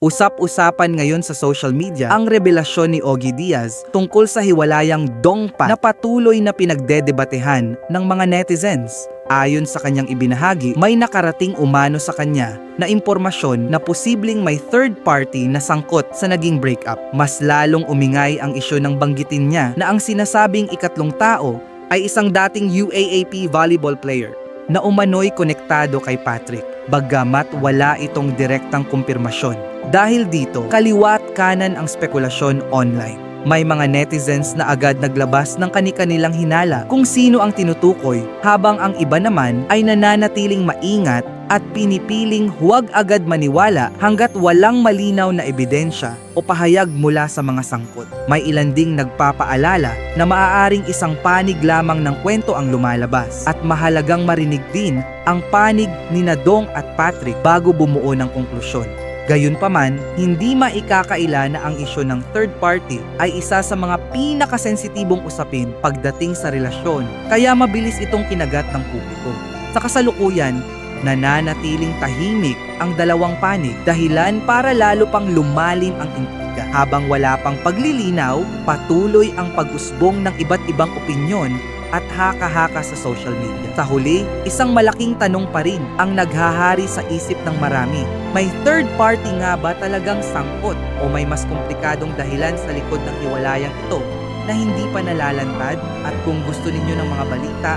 Usap-usapan ngayon sa social media ang revelasyon ni Ogie Diaz tungkol sa hiwalayang dongpa na patuloy na pinagdedebatehan ng mga netizens. Ayon sa kanyang ibinahagi, may nakarating umano sa kanya na impormasyon na posibleng may third party na sangkot sa naging breakup. Mas lalong umingay ang isyu ng banggitin niya na ang sinasabing ikatlong tao ay isang dating UAAP volleyball player na umano'y konektado kay Patrick, bagamat wala itong direktang kumpirmasyon. Dahil dito, kaliwat kanan ang spekulasyon online. May mga netizens na agad naglabas ng kani-kanilang hinala kung sino ang tinutukoy, habang ang iba naman ay nananatiling maingat at pinipiling huwag agad maniwala hanggat walang malinaw na ebidensya o pahayag mula sa mga sangkot. May ilan ding nagpapaalala na maaaring isang panig lamang ng kwento ang lumalabas at mahalagang marinig din ang panig ni Dong at Patrick bago bumuo ng konklusyon. Gayunpaman, hindi maikakaila na ang isyu ng third party ay isa sa mga pinakasensitibong usapin pagdating sa relasyon, kaya mabilis itong kinagat ng publiko. Sa kasalukuyan, nananatiling tahimik ang dalawang panig, dahilan para lalo pang lumalim ang intriga. Habang wala pang paglilinaw, patuloy ang pag-usbong ng iba't ibang opinyon at haka-haka sa social media. Sa huli, isang malaking tanong pa rin ang naghahari sa isip ng marami. May third party nga ba talagang sangkot o may mas komplikadong dahilan sa likod ng hiwalayang ito na hindi pa nalalantad? At kung gusto ninyo ng mga balita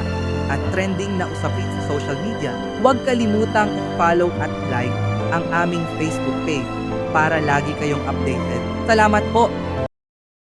at trending na usapin sa social media, huwag kalimutang follow at like ang aming Facebook page para lagi kayong updated. Salamat po!